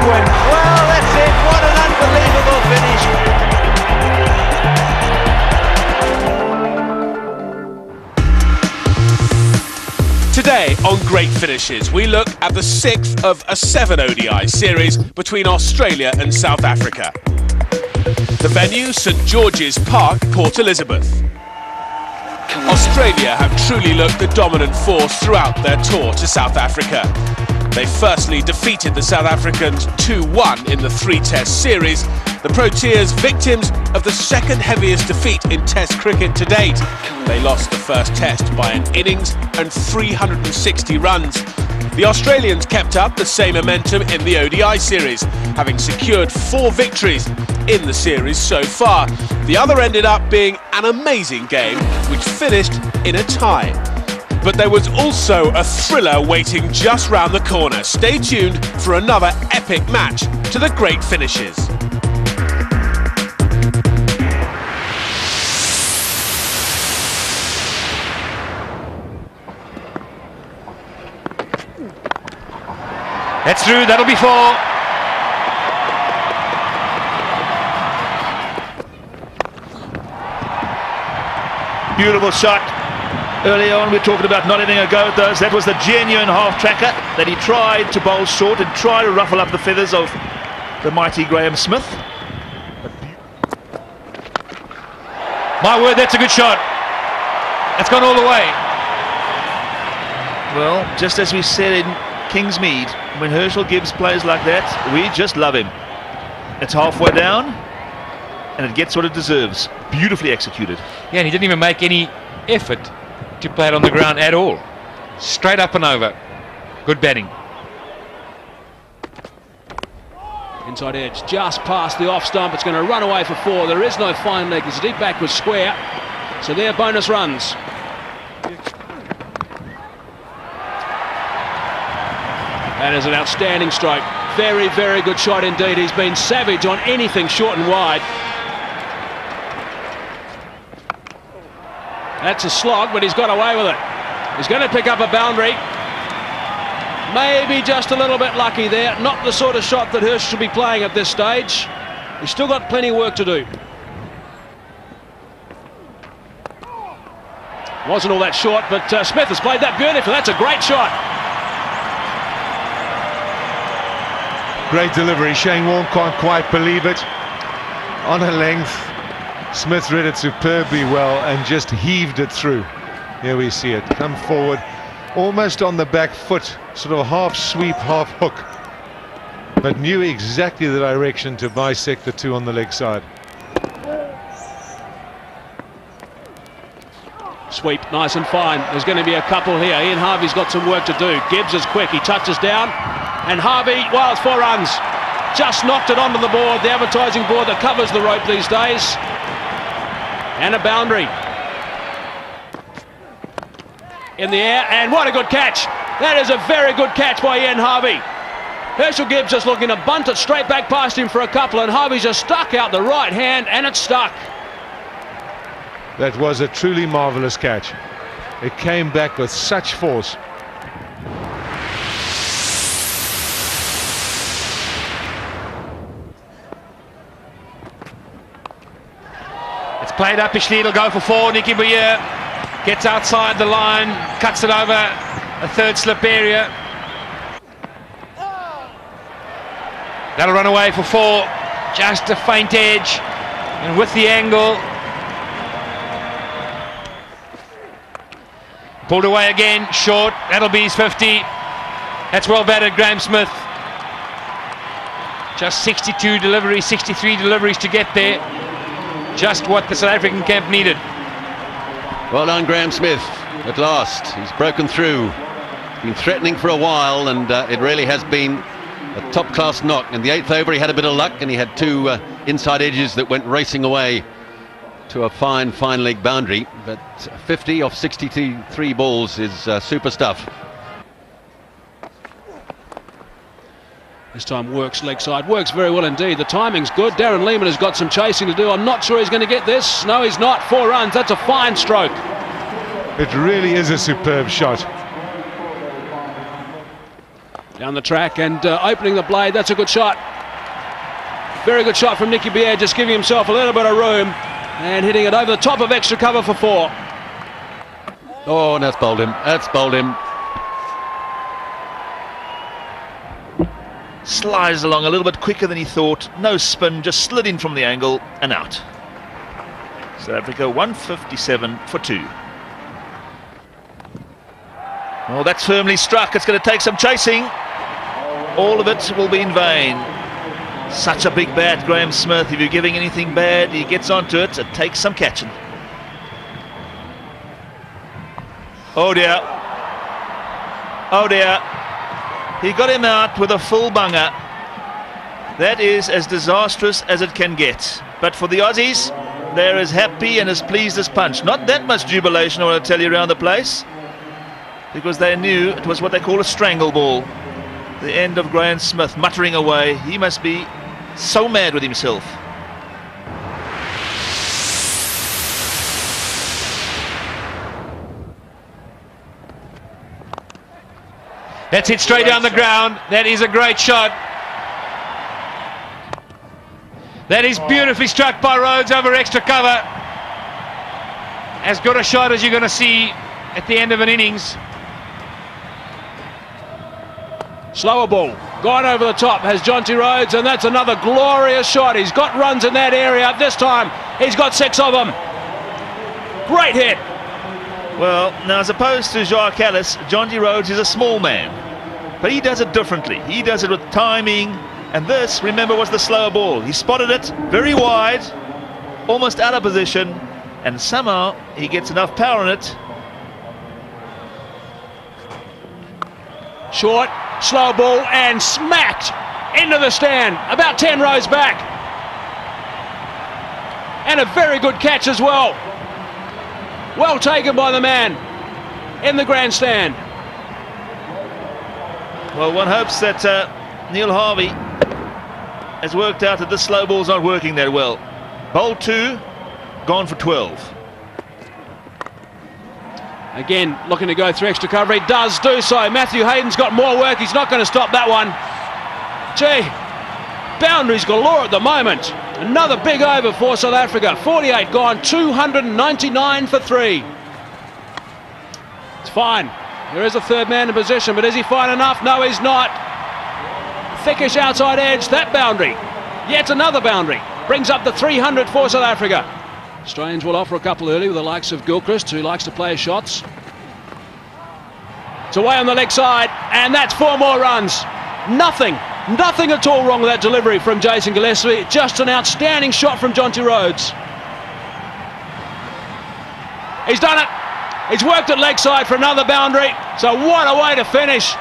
win. Well, that's it. What an unbelievable finish. Today on Great Finishes, we look at the 6th of a 7 ODI series between Australia and South Africa. The venue, St George's Park, Port Elizabeth. Australia have truly looked the dominant force throughout their tour to South Africa. They firstly defeated the South Africans 2-1 in the 3-test series, the Proteas victims of the second heaviest defeat in Test cricket to date. They lost the first test by an innings and 360 runs. The Australians kept up the same momentum in the ODI series, having secured 4 victories in the series so far. The other ended up being an amazing game, which finished in a tie. But there was also a thriller waiting just round the corner. Stay tuned for another epic match to the Great Finishes. That's through, that'll be 4. Beautiful shot. Early on we were talking about not having a go at those. That was the genuine half-tracker that he tried to bowl short and try to ruffle up the feathers of the mighty Graeme Smith. My word, that's a good shot. It's gone all the way. Well, just as we said in Kingsmead, when Herschel Gibbs plays like that, we just love him. It's halfway down and it gets what it deserves. Beautifully executed. Yeah, and he didn't even make any effort to play it on the ground at all. Straight up and over. Good batting. Inside edge, just past the off stump. It's going to run away for 4. There is no fine leg. It's a deep backward square. So they're bonus runs. That is an outstanding stroke. Very, very good shot indeed. He's been savage on anything short and wide. That's a slog, but he's got away with it. He's going to pick up a boundary. Maybe just a little bit lucky there. Not the sort of shot that Hurst should be playing at this stage. He's still got plenty of work to do. Wasn't all that short, but Smith has played that beautifully. That's a great shot. Great delivery. Shane Warne can't quite believe it. On a length, Smith read it superbly well and just heaved it through. Here we see it come forward, almost on the back foot, sort of half sweep, half hook, but knew exactly the direction to bisect the 2 on the leg side. Sweep, nice and fine. There's going to be a couple here. Ian Harvey's got some work to do. Gibbs is quick. He touches down. And Harvey, well, it's 4 runs. Just knocked it onto the board, the advertising board that covers the rope these days. And a boundary. In the air, and what a good catch. That is a very good catch by Ian Harvey. Herschel Gibbs just looking to bunt it straight back past him for a couple, and Harvey's just stuck out the right hand, and it's stuck. That was a truly marvellous catch. It came back with such force. It's played uppishly, it'll go for 4. Nicky Boyer gets outside the line, cuts it over a 3rd slip area. That'll run away for 4. Just a faint edge, and with the angle. Pulled away again, short. That'll be his 50. That's well batted, Graeme Smith. Just 62 deliveries, 63 deliveries to get there. Just what the South African camp needed. Well done, Graeme Smith. At last, he's broken through. Been threatening for a while, and it really has been a top-class knock. In the 8th over, he had a bit of luck, and he had 2 inside edges that went racing away to a fine leg boundary. But 50 off 63 balls is super stuff. This time works leg side, works very well indeed. The timing's good. Darren Lehmann has got some chasing to do. I'm not sure he's going to get this. No, he's not. 4 runs. That's a fine stroke. It really is a superb shot. Down the track and opening the blade. That's a good shot. Very good shot from Nicky Bier, just giving himself a little bit of room and hitting it over the top of extra cover for 4. Oh, and that's bowled him. That's bowled him. Slides along a little bit quicker than he thought. No spin, just slid in from the angle and out. South Africa 157 for 2. Oh, that's firmly struck. It's going to take some chasing. All of it will be in vain. Such a big bat, Graham Smith. If you're giving anything bad, he gets onto it. It takes some catching. Oh dear. Oh dear. He got him out with a full bunger. That is as disastrous as it can get. But for the Aussies, they're as happy and as pleased as punch. Not that much jubilation, I want to tell you, around the place, because they knew it was what they call a strangle ball. The end of Graham Smith muttering away. He must be so mad with himself. That's hit straight down the ground. That is a great shot. That is beautifully struck by Rhodes over extra cover. As good a shot as you're going to see at the end of an innings. Slower ball, gone over the top, has Jonty Rhodes, and that's another glorious shot. He's got runs in that area. This time, he's got 6 of them. Great hit. Well, now as opposed to Jacques Kallis, Jonty Rhodes is a small man, but he does it differently. He does it with timing, and this, remember, was the slower ball. He spotted it very wide, almost out of position, and somehow he gets enough power in it. Short, slow ball, and smacked into the stand, about 10 rows back. And a very good catch as well. Well taken by the man in the grandstand. Well, one hopes that Neil Harvey has worked out that this slow ball's not working that well. Bowl 2, gone for 12. Again, looking to go through extra cover. He does do so. Matthew Hayden's got more work. He's not going to stop that one. Gee, boundaries galore at the moment. Another big over for South Africa. 48 gone, 299 for 3. It's fine. There is a third man in position, but is he fine enough? No, he's not. Thickish outside edge, that boundary. Yet another boundary. Brings up the 300 for South Africa. Australians will offer a couple early with the likes of Gilchrist, who likes to play shots. It's away on the leg side, and that's 4 more runs. Nothing at all wrong with that delivery from Jason Gillespie. Just an outstanding shot from Jonty Rhodes. He's done it. He's worked at leg side for another boundary. So what a way to finish.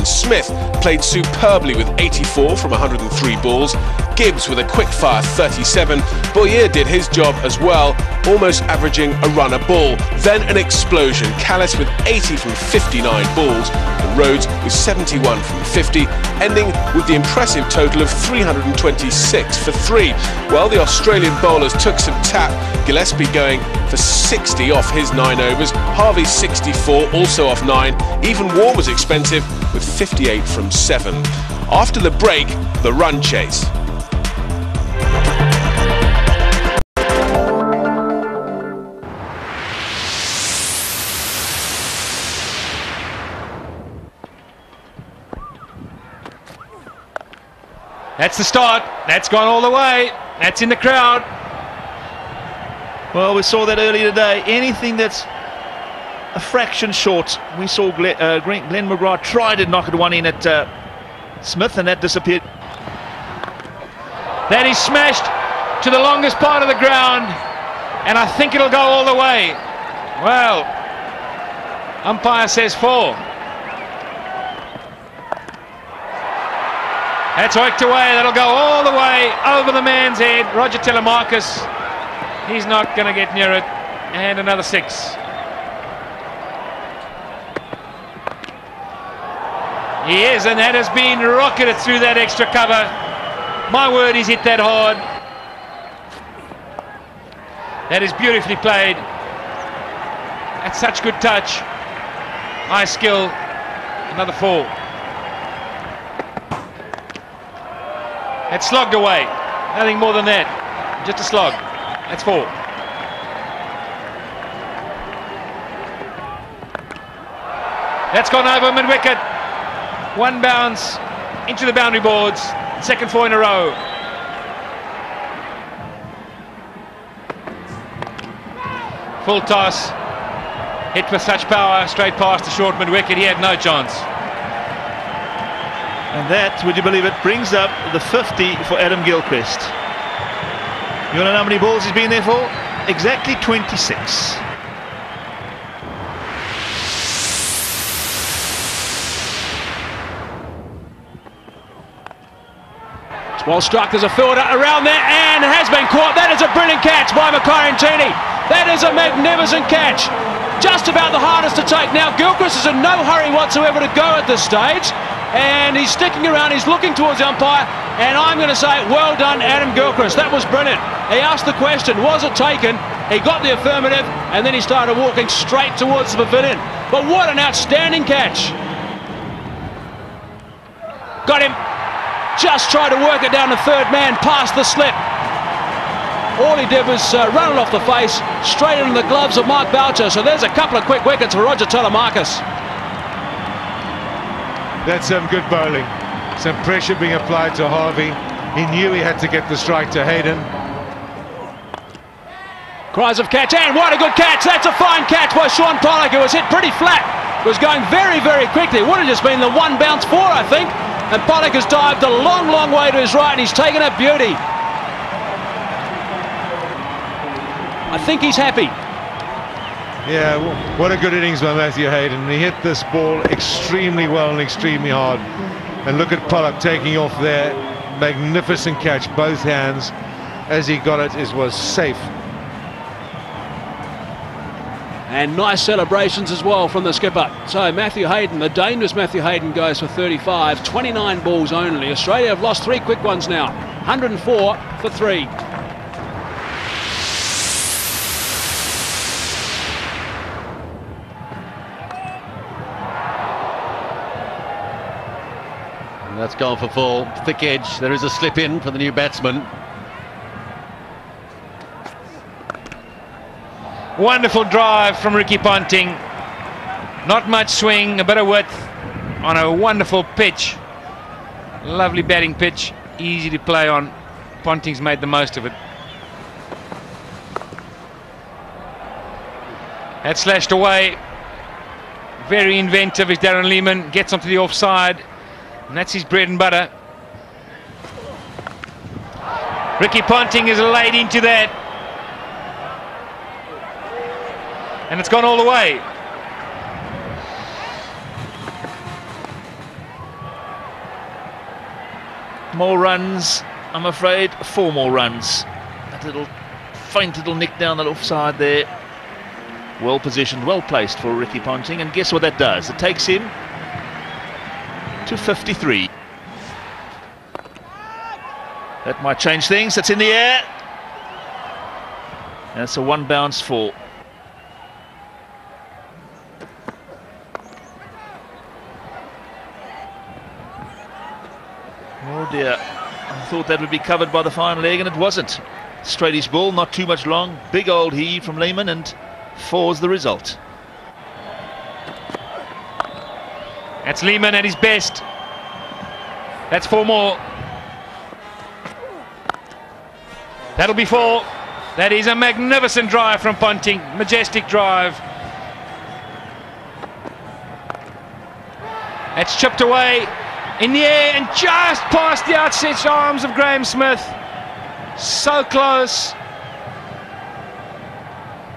Smith played superbly with 84 from 103 balls. Gibbs with a quick-fire 37. Boyer did his job as well, almost averaging a run a ball. Then an explosion. Kallis with 80 from 59 balls, and Rhodes with 71 from 50, ending with the impressive total of 326 for 3. Well, the Australian bowlers took some tap. Gillespie going for 60 off his 9 overs. Harvey 64, also off 9. Even Warne was expensive with 58 from 7. After the break, the run chase. That's the start. That's gone all the way. That's in the crowd. Well, we saw that earlier today. Anything that's a fraction short. We saw Glenn McGrath try to knock it one in at Smith, and that disappeared. That is smashed to the longest part of the ground, and I think it'll go all the way. Well, umpire says 4. That's worked away. That'll go all the way over the man's head. Roger Telemarcus, he's not going to get near it. And another 6. He is, and that has been rocketed through that extra cover. My word, he's hit that hard. That is beautifully played. That's such good touch. High skill. Another 4. It's slogged away. Nothing more than that. Just a slog. That's 4. That's gone over mid-wicket. 1 bounce into the boundary boards. Second 4 in a row. Full toss. Hit with such power, straight past the short mid-wicket. He had no chance. And that, would you believe it, brings up the 50 for Adam Gilchrist. You want to know how many balls he's been there for? Exactly 26. It's well struck. There's a fielder around there, and it has been caught. That is a brilliant catch by Makarantini. That is a magnificent catch. Just about the hardest to take. Now, Gilchrist is in no hurry whatsoever to go at this stage. And he's sticking around, he's looking towards the umpire, and I'm going to say, well done, Adam Gilchrist. That was brilliant. He asked the question, was it taken? He got the affirmative, and then he started walking straight towards the pavilion. But what an outstanding catch. Got him. Just tried to work it down the third man, past the slip. All he did was run it off the face, straight into the gloves of Mark Boucher. So there's a couple of quick wickets for Roger Telemarcus. That's some good bowling. Some pressure being applied to Harvey. He knew he had to get the strike to Hayden. Cries of catch, and what a good catch. That's a fine catch by Sean Pollock, who was hit pretty flat. Was going very, very quickly. It would have just been the 1 bounce 4, I think. And Pollock has dived a long, long way to his right, and he's taken a beauty. I think he's happy. Yeah, what a good innings by Matthew Hayden. He hit this ball extremely well and extremely hard. And look at Pollock taking off there. Magnificent catch, both hands. As he got it, it was safe. And nice celebrations as well from the skipper. So Matthew Hayden, the dangerous Matthew Hayden, goes for 35. 29 balls only. Australia have lost 3 quick ones now. 104 for 3. That's gone for 4. Thick edge. There is a slip in for the new batsman. Wonderful drive from Ricky Ponting. Not much swing, a bit of width on a wonderful pitch. Lovely batting pitch, easy to play on. Ponting's made the most of it. That's slashed away. Very inventive is Darren Lehmann. Gets onto the offside. And that's his bread and butter. Ricky Ponting is laid into that. And it's gone all the way. More runs, I'm afraid. 4 more runs. That little faint little nick down the offside there. Well positioned, well placed for Ricky Ponting. And guess what that does? It takes him to 53. That might change things. That's in the air. And it's a 1 bounce 4. Oh dear, I thought that would be covered by the fine leg, and it wasn't. Straightish ball, not too much long. Big old heave from Lehmann, and 4's the result. That's Lehmann at his best. That's 4 more. That'll be 4. That is a magnificent drive from Ponting. Majestic drive. That's chipped away in the air and just past the outstretched arms of Graeme Smith. So close.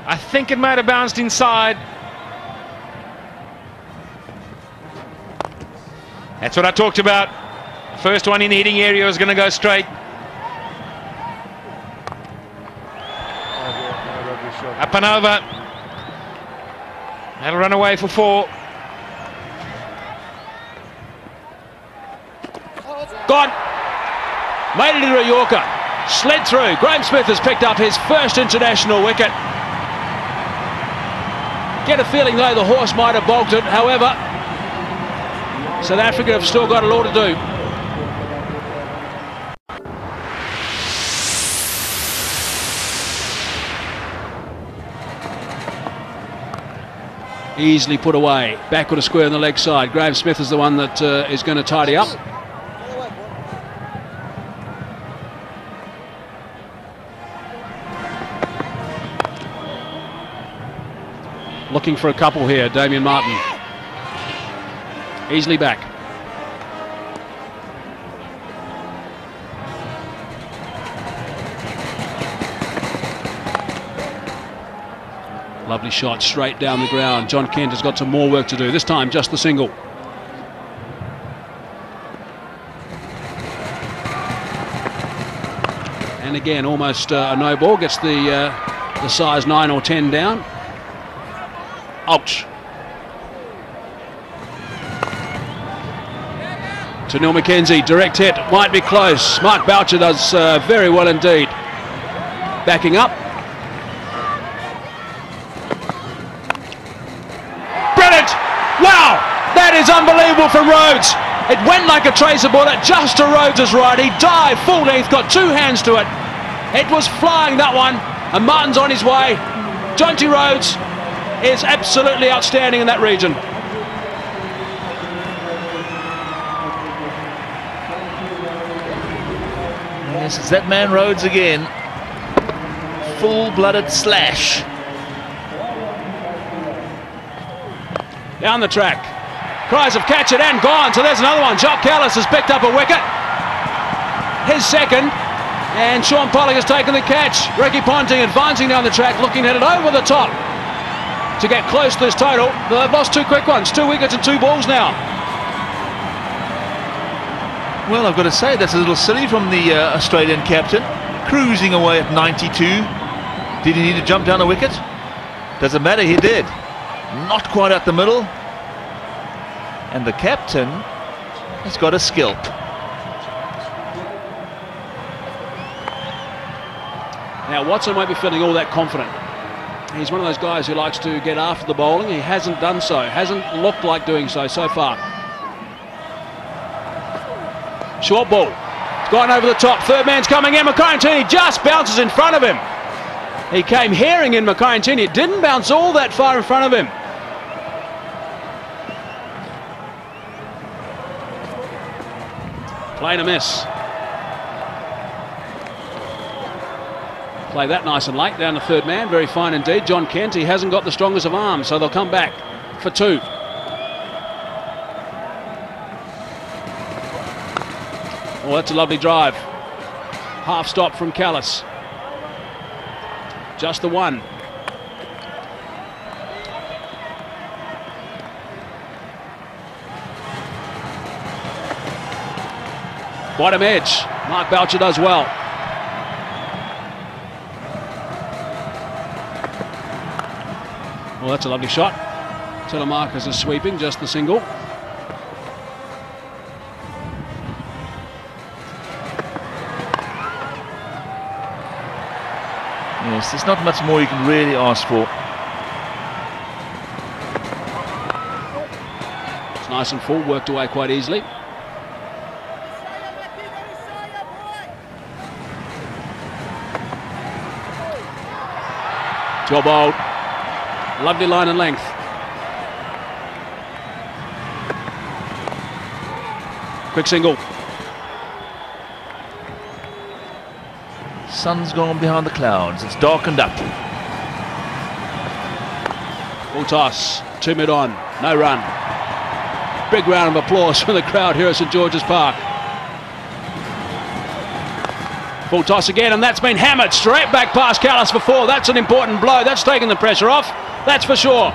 I think it might have bounced inside. That's what I talked about. First one in the hitting area is going to go straight. Up and over. That'll run away for 4. Gone. Made it into a Yorker. Slid through. Graeme Smith has picked up his first international wicket. Get a feeling though the horse might have bolted. However, South Africa have still got a lot to do. Easily put away. Backward a square on the leg side. Graham Smith is the one that is going to tidy up. Looking for a couple here, Damien Martin. Easily back. Lovely shot straight down the ground. John Kent has got some more work to do. This time just the single. And again almost a no ball. Gets the size 9 or 10 down. Ouch. To Neil McKenzie, direct hit, might be close. Mark Boucher does very well indeed. Backing up. Brilliant! Wow! That is unbelievable from Rhodes. It went like a tracer bullet just to Rhodes' right. He dived full length, got 2 hands to it. It was flying, that one, and Martin's on his way. Jonty Rhodes is absolutely outstanding in that region. Yes, it's that man Rhodes again. Full-blooded slash. Down the track. Cries of catch it and gone. So there's another one. Jock Callis has picked up a wicket. His second. And Sean Pollock has taken the catch. Ricky Ponting advancing down the track, looking at it over the top to get close to this total. They've lost 2 quick ones. 2 wickets and 2 balls now. Well, I've got to say, that's a little silly from the Australian captain. Cruising away at 92. Did he need to jump down a wicket? Doesn't matter, he did. Not quite at the middle. And the captain has got a scalp. Now Watson won't be feeling all that confident. He's one of those guys who likes to get after the bowling. He hasn't done so. Hasn't looked like doing so far. Short ball. It's gone over the top. Third man's coming in. Mackay-Ntini just bounces in front of him. He came herring in Mackay-Ntini. It didn't bounce all that far in front of him. Playing a miss. Play that nice and late down the third man. Very fine indeed. John Kent, he hasn't got the strongest of arms, so they'll come back for 2. Oh, that's a lovely drive. Half stop from Callis. Just the one. Bottom edge. Mark Boucher does well. Well, that's a lovely shot. Telemarcus is sweeping, just the single. Yes, there's not much more you can really ask for. It's nice and full, worked away quite easily. Job old. Lovely line and length. Quick single. Sun's gone behind the clouds. It's darkened up. Full toss. 2 mid on. No run. Big round of applause from the crowd here at St George's Park. Full toss again, and that's been hammered straight back past Callis before. That's an important blow. That's taken the pressure off. That's for sure.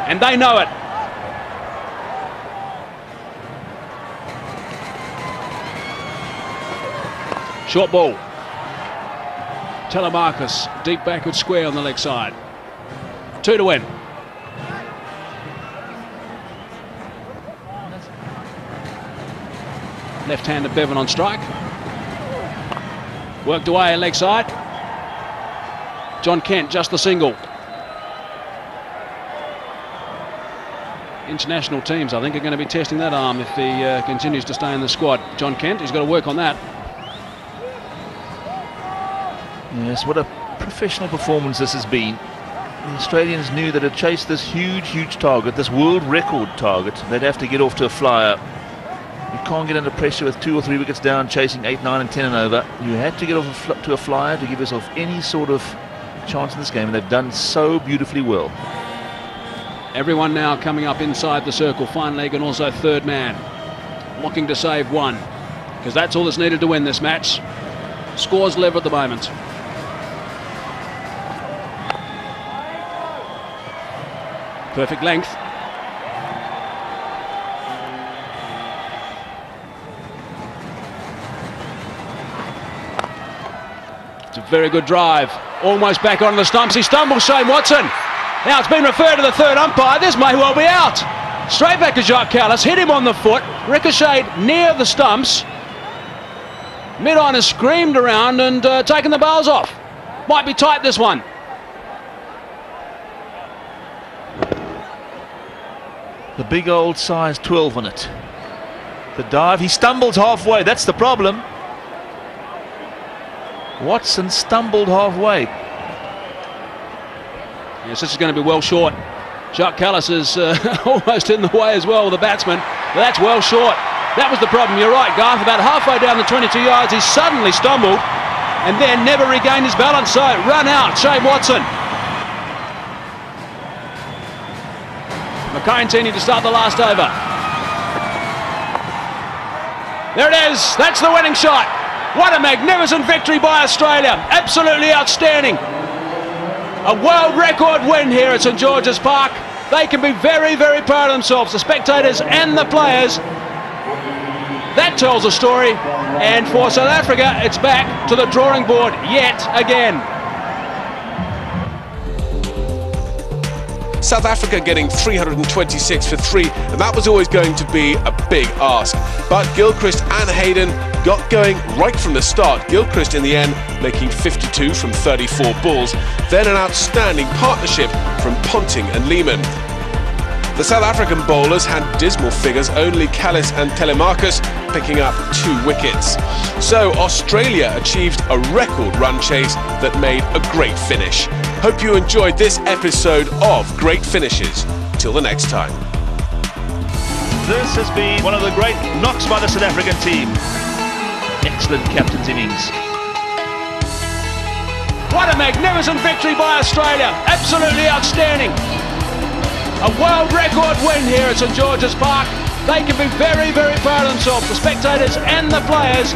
And they know it. Short ball. Telemarcus, deep backward square on the leg side. 2 to win. Left-hander Bevan on strike. Worked away leg side. John Kent, just the single. international teams, I think, are going to be testing that arm if he continues to stay in the squad. John Kent, he's got to work on that. Yes, what a professional performance this has been. The Australians knew that to chase this huge target, this world record target, they'd have to get off to a flyer. You can't get under pressure with 2 or 3 wickets down, chasing 8, 9 and 10 and over. You had to get off to a flyer to give yourself any sort of chance in this game, and they've done so beautifully well. Everyone now coming up inside the circle, fine leg and also third man, looking to save one, because that's all that's needed to win this match. Scores level at the moment. Perfect length. It's a very good drive. Almost back on the stumps. He stumbles, Shane Watson. Now it's been referred to the third umpire. This may well be out. Straight back to Jacques Kallis. Hit him on the foot. Ricocheted near the stumps. Mid-on has screamed around and taken the bowls off. Might be tight, this one. The big old size 12 on it. The dive, he stumbles halfway. That's the problem. Watson stumbled halfway. Yes, this is going to be well short. Jacques Kallis is almost in the way as well with the batsman, but that's well short. That was the problem. You're right, Garth. About halfway down the 22 yards, he suddenly stumbled and then never regained his balance. So run out, Shane Watson. Mackay to start the last over. There it is. That's the winning shot. What a magnificent victory by Australia. Absolutely outstanding. A world record win here at St George's Park. They can be very, very proud of themselves, the spectators and the players. That tells a story. And for South Africa, it's back to the drawing board yet again. South Africa getting 326 for 3, and that was always going to be a big ask. But Gilchrist and Hayden got going right from the start. Gilchrist in the end making 52 from 34 balls, then an outstanding partnership from Ponting and Lehmann. The South African bowlers had dismal figures, only Kallis and Telemarcus picking up 2 wickets. So Australia achieved a record run chase that made a great finish. Hope you enjoyed this episode of Great Finishes. Till the next time. This has been one of the great knocks by the South African team. Excellent captain's innings. What a magnificent victory by Australia. Absolutely outstanding. A world record win here at St George's Park. They can be very, very proud of themselves, the spectators and the players.